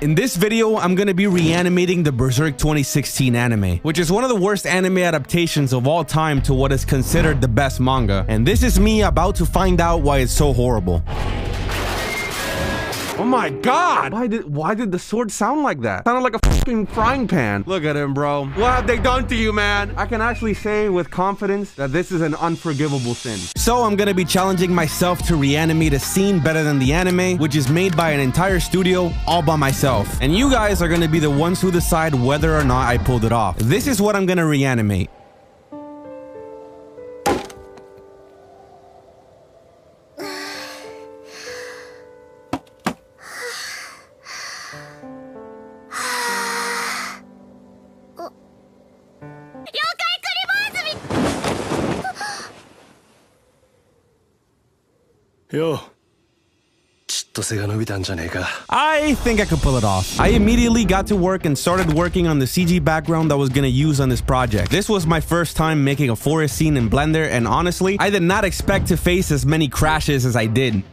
In this video, I'm gonna be reanimating the Berserk 2016 anime, which is one of the worst anime adaptations of all time to what is considered the best manga. And this is me about to find out why it's so horrible. Oh my god! Why did the sword sound like that? Sounded like a fucking frying pan. Look at him, bro. What have they done to you, man? I can actually say with confidence that this is an unforgivable sin. So I'm gonna be challenging myself to reanimate a scene better than the anime, which is made by an entire studio all by myself. And you guys are gonna be the ones who decide whether or not I pulled it off. This is what I'm gonna reanimate. I think I could pull it off. I immediately got to work and started working on the CG background that I was gonna use on this project. This was my first time making a forest scene in Blender, and honestly, I did not expect to face as many crashes as I did.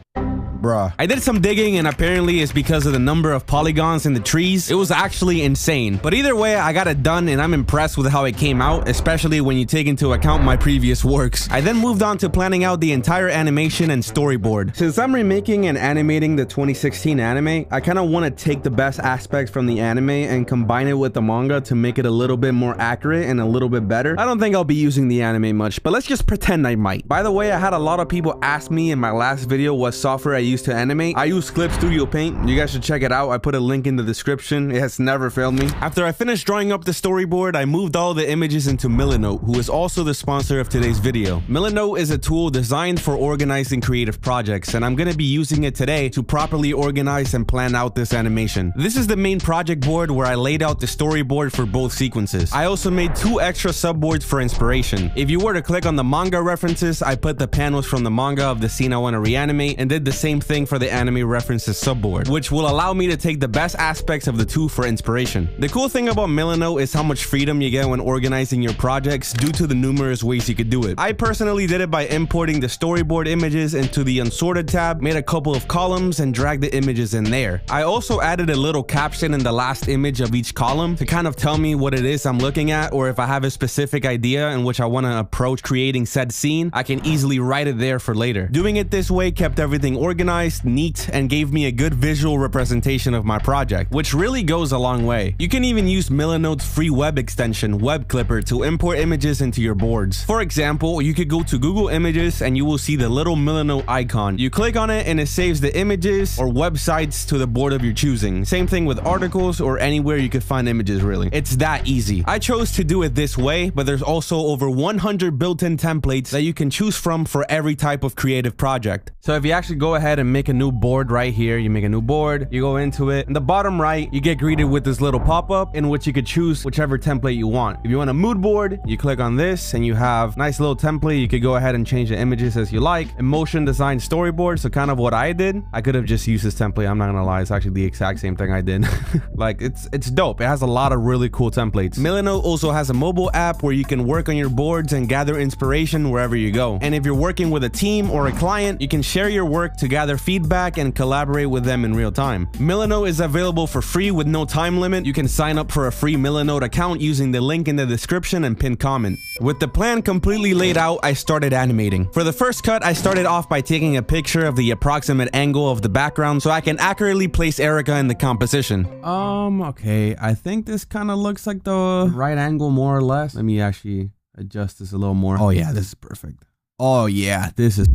Bruh. I did some digging, and apparently it's because of the number of polygons in the trees. It was actually insane. But either way, I got it done, and I'm impressed with how it came out, especially when you take into account my previous works. I then moved on to planning out the entire animation and storyboard. Since I'm remaking and animating the 2016 anime, I kind of want to take the best aspects from the anime and combine it with the manga to make it a little bit more accurate and a little bit better. I don't think I'll be using the anime much, but let's just pretend I might. By the way, I had a lot of people ask me in my last video what software I used to animate. I use Clip Studio Paint. You guys should check it out. I put a link in the description. It has never failed me. After I finished drawing up the storyboard, I moved all the images into Milanote, who is also the sponsor of today's video. Milanote is a tool designed for organizing creative projects, and I'm going to be using it today to properly organize and plan out this animation. This is the main project board where I laid out the storyboard for both sequences. I also made 2 extra subboards for inspiration. If you were to click on the manga references, I put the panels from the manga of the scene I want to reanimate and did the same thing for the anime references subboard, which will allow me to take the best aspects of the two for inspiration. The cool thing about Milanote is how much freedom you get when organizing your projects due to the numerous ways you could do it. I personally did it by importing the storyboard images into the unsorted tab, made a couple of columns, and dragged the images in there. I also added a little caption in the last image of each column to kind of tell me what it is I'm looking at, or if I have a specific idea in which I want to approach creating said scene, I can easily write it there for later. Doing it this way kept everything organized, neat, and gave me a good visual representation of my project, which really goes a long way. You can even use Milanote's free web extension, Web Clipper, to import images into your boards. For example, you could go to Google Images and you will see the little Milanote icon. You click on it and it saves the images or websites to the board of your choosing. Same thing with articles or anywhere you could find images, really. It's that easy. I chose to do it this way, but there's also over 100 built-in templates that you can choose from for every type of creative project. So if you actually go ahead and make a new board right here, you make a new board, you go into it, in the bottom right, you get greeted with this little pop-up in which you could choose whichever template you want. If you want a mood board, you click on this and you have nice little template. You could go ahead and change the images as you like. Emotion design storyboard, so kind of what I did. I could have just used this template. I'm not gonna lie, it's actually the exact same thing I did. Like, it's dope. It has a lot of really cool templates. Milanote also has a mobile app where you can work on your boards and gather inspiration wherever you go. And if you're working with a team or a client, you can share your work to gather feedback and collaborate with them in real time. Milanote is available for free with no time limit. You can sign up for a free Milanote account using the link in the description and pinned comment. With the plan completely laid out, I started animating. For the first cut, I started off by taking a picture of the approximate angle of the background so I can accurately place Erika in the composition. Okay, I think this kind of looks like the right angle more or less. Let me actually adjust this a little more. Oh yeah, this is perfect. Oh yeah, this is...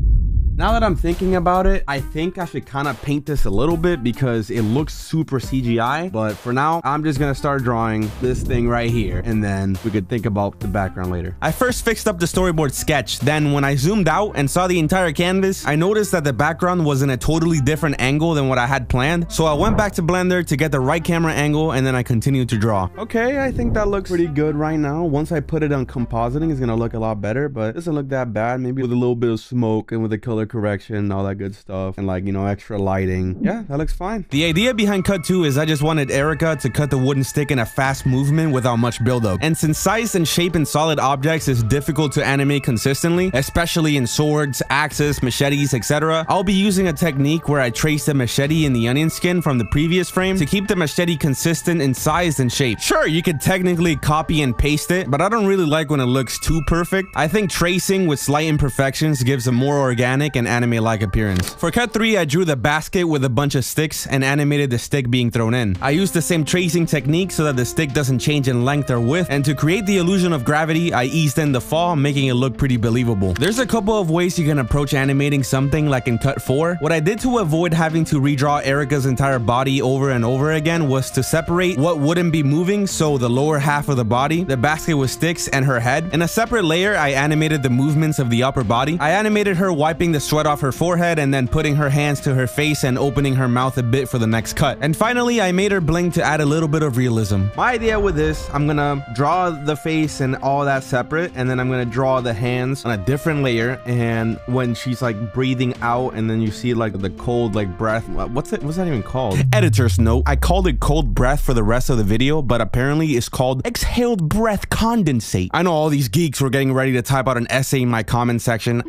Now that I'm thinking about it, I think I should kind of paint this a little bit because it looks super CGI. But for now, I'm just going to start drawing this thing right here, and then we could think about the background later. I first fixed up the storyboard sketch. Then when I zoomed out and saw the entire canvas, I noticed that the background was in a totally different angle than what I had planned. So I went back to Blender to get the right camera angle, and then I continued to draw. Okay, I think that looks pretty good right now. Once I put it on compositing, it's going to look a lot better, but it doesn't look that bad. Maybe with a little bit of smoke and with the color color correction, all that good stuff, and like, you know, extra lighting. Yeah, that looks fine. The idea behind cut 2 is I just wanted Erica to cut the wooden stick in a fast movement without much buildup. And since size and shape in solid objects is difficult to animate consistently, especially in swords, axes, machetes, etc., I'll be using a technique where I trace the machete in the onion skin from the previous frame to keep the machete consistent in size and shape. Sure, you could technically copy and paste it, but I don't really like when it looks too perfect. I think tracing with slight imperfections gives a more organic and anime-like appearance. For cut 3, I drew the basket with a bunch of sticks and animated the stick being thrown in. I used the same tracing technique so that the stick doesn't change in length or width, and to create the illusion of gravity, I eased in the fall, making it look pretty believable. There's a couple of ways you can approach animating something like in cut 4. What I did to avoid having to redraw Erica's entire body over and over again was to separate what wouldn't be moving, so the lower half of the body, the basket with sticks, and her head. In a separate layer, I animated the movements of the upper body. I animated her wiping the sweat off her forehead and then putting her hands to her face and opening her mouth a bit for the next cut. And finally, I made her blink to add a little bit of realism. My idea with this, I'm gonna draw the face and all that separate, and then I'm gonna draw the hands on a different layer, and when she's like breathing out and then you see like the cold like breath, what's that even called? Editor's note, I called it cold breath for the rest of the video, but apparently it's called exhaled breath condensate. I know all these geeks were getting ready to type out an essay in my comment section.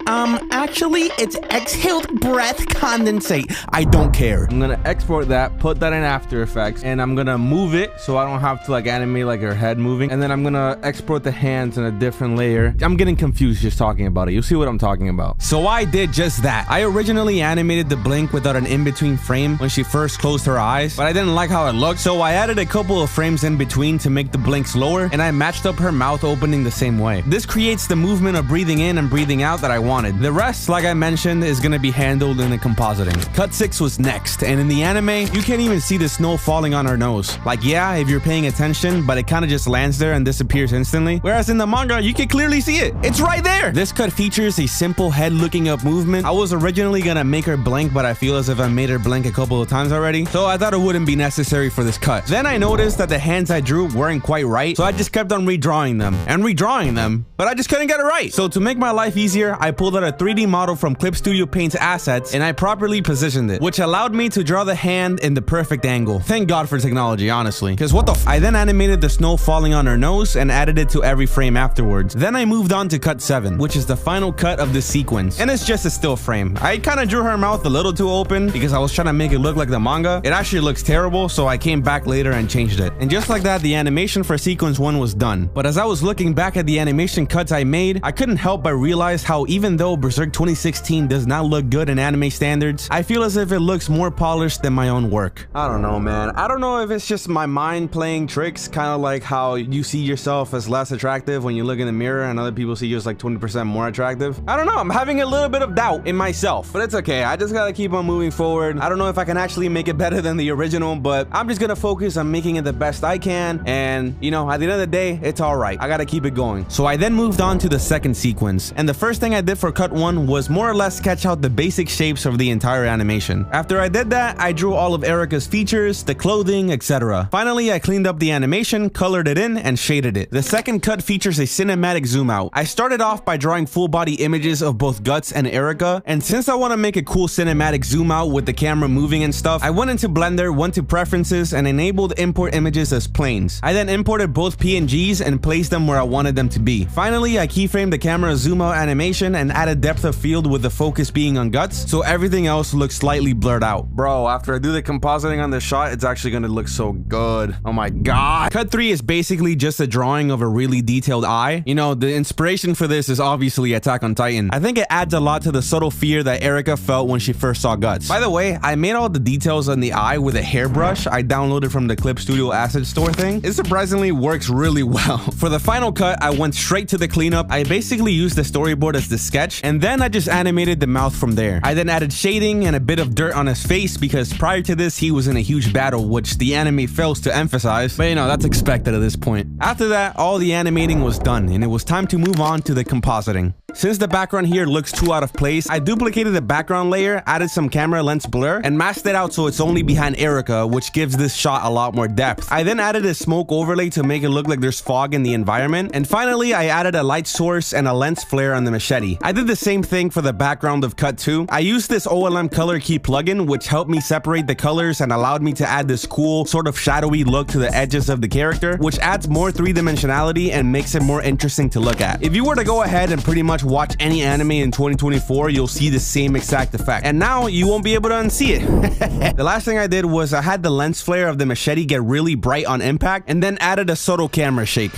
Actually it's exhaled breath condensate. I don't care. I'm gonna export that, put that in After Effects, and I'm gonna move it so I don't have to like animate like her head moving, and then I'm gonna export the hands in a different layer. I'm getting confused just talking about it. You'll see what I'm talking about. So I did just that. I originally animated the blink without an in-between frame when she first closed her eyes, but I didn't like how it looked, so I added a couple of frames in between to make the blink slower, and I matched up her mouth opening the same way. This creates the movement of breathing in and breathing out that I wanted. The rest, like I mentioned, is gonna be handled in the compositing. Cut 6 was next, and in the anime, you can't even see the snow falling on her nose. Like, yeah, if you're paying attention, but it kind of just lands there and disappears instantly. Whereas in the manga, you can clearly see it. It's right there. This cut features a simple head looking up movement. I was originally gonna make her blink, but I feel as if I made her blink a couple of times already, so I thought it wouldn't be necessary for this cut. Then I noticed that the hands I drew weren't quite right, so I just kept on redrawing them, but I just couldn't get it right. So to make my life easier, I pulled out a 3D model from Clip Studio Paint's assets, and I properly positioned it, which allowed me to draw the hand in the perfect angle. Thank God for technology, honestly, because what the f. I then animated the snow falling on her nose and added it to every frame afterwards. Then I moved on to cut 7, which is the final cut of this sequence, and it's just a still frame. I kind of drew her mouth a little too open because I was trying to make it look like the manga. It actually looks terrible, so I came back later and changed it. And just like that, the animation for sequence 1 was done. But as I was looking back at the animation cuts I made, I couldn't help but realize how even though Berserk 2016 does not look good in anime standards, I feel as if it looks more polished than my own work. I don't know, man. I don't know if it's just my mind playing tricks, kind of like how you see yourself as less attractive when you look in the mirror and other people see you as like 20% more attractive. I don't know. I'm having a little bit of doubt in myself, but it's okay. I just gotta keep on moving forward. I don't know if I can actually make it better than the original, but I'm just gonna focus on making it the best I can, and you know, at the end of the day, it's all right. I gotta keep it going. So I then moved on to the second sequence, and the first thing I did for cut 1 was more or less sketch out the basic shapes of the entire animation. After I did that, I drew all of Erica's features, the clothing, etc. Finally, I cleaned up the animation, colored it in, and shaded it. The second cut features a cinematic zoom out. I started off by drawing full body images of both Guts and Erica, and since I want to make a cool cinematic zoom out with the camera moving and stuff, I went into Blender, went to preferences, and enabled import images as planes. I then imported both PNGs and placed them where I wanted them to be. Finally, I keyframed the camera zoom out animation and added depth of field with the focus being on Guts, so everything else looks slightly blurred out. Bro, after I do the compositing on this shot, it's actually gonna look so good. Oh my god. Cut 3 is basically just a drawing of a really detailed eye. You know, the inspiration for this is obviously Attack on Titan. I think it adds a lot to the subtle fear that Erica felt when she first saw Guts. By the way, I made all the details on the eye with a hairbrush I downloaded from the Clip Studio Asset Store thing. It surprisingly works really well. For the final cut, I went straight to the cleanup. I basically used the storyboard as the sketch, and then I just animated the mouth from there. I then added shading and a bit of dirt on his face because prior to this, he was in a huge battle, which the anime fails to emphasize, but you know, that's expected at this point. After that, all the animating was done, and it was time to move on to the compositing. Since the background here looks too out of place, I duplicated the background layer, added some camera lens blur, and masked it out so it's only behind Erica, which gives this shot a lot more depth. I then added a smoke overlay to make it look like there's fog in the environment, and finally I added a light source and a lens flare on the machete. I did the same thing for the background of Cut 2. I used this OLM Color Key plugin, which helped me separate the colors and allowed me to add this cool, sort of shadowy look to the edges of the character, which adds more three-dimensionality and makes it more interesting to look at. If you were to go ahead and pretty much watch any anime in 2024, you'll see the same exact effect. And now you won't be able to unsee it. The last thing I did was I had the lens flare of the machete get really bright on impact and then added a subtle camera shake.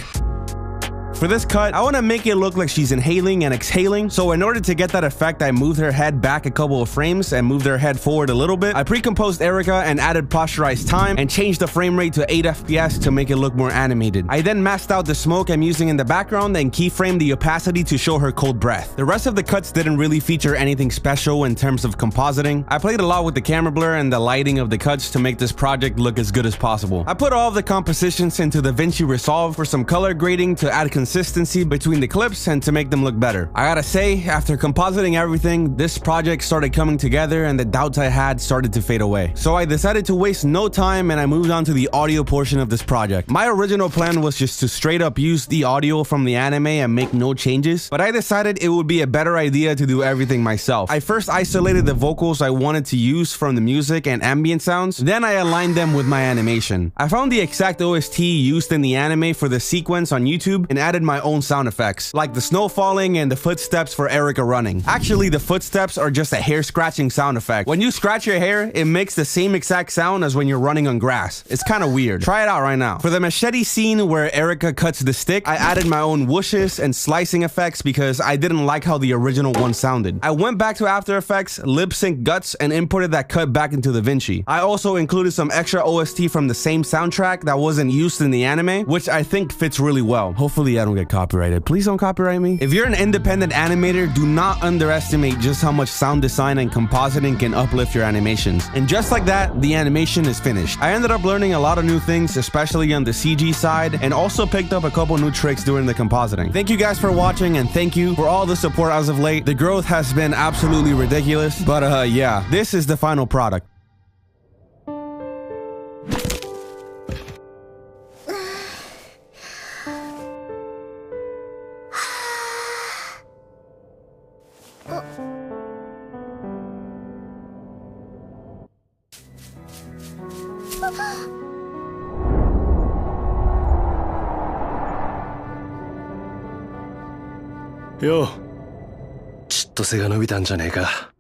For this cut, I want to make it look like she's inhaling and exhaling, so in order to get that effect, I moved her head back a couple of frames and moved her head forward a little bit. I pre-composed Erica and added posturized time and changed the frame rate to 8 FPS to make it look more animated. I then masked out the smoke I'm using in the background and keyframed the opacity to show her cold breath. The rest of the cuts didn't really feature anything special in terms of compositing. I played a lot with the camera blur and the lighting of the cuts to make this project look as good as possible. I put all of the compositions into DaVinci Resolve for some color grading to add consistency between the clips and to make them look better. I gotta say, after compositing everything, this project started coming together and the doubts I had started to fade away. So I decided to waste no time and I moved on to the audio portion of this project. My original plan was just to straight up use the audio from the anime and make no changes, but I decided it would be a better idea to do everything myself. I first isolated the vocals I wanted to use from the music and ambient sounds, then I aligned them with my animation. I found the exact OST used in the anime for the sequence on YouTube and added my own sound effects, like the snow falling and the footsteps for Erica running. Actually, the footsteps are just a hair scratching sound effect. When you scratch your hair, it makes the same exact sound as when you're running on grass. It's kind of weird. Try it out right now. For the machete scene where Erica cuts the stick, I added my own whooshes and slicing effects because I didn't like how the original one sounded. I went back to After Effects, lip sync guts, and imported that cut back into DaVinci. I also included some extra OST from the same soundtrack that wasn't used in the anime, which I think fits really well. Hopefully I don't get copyrighted. Please don't copyright me. If you're an independent animator, do not underestimate just how much sound design and compositing can uplift your animations. And just like that, the animation is finished. I ended up learning a lot of new things, especially on the CG side, and also picked up a couple new tricks during the compositing. Thank you guys for watching, and thank you for all the support as of late. The growth has been absolutely ridiculous, but yeah, this is the final product.よう、ちっと背が伸びたんじゃねえか。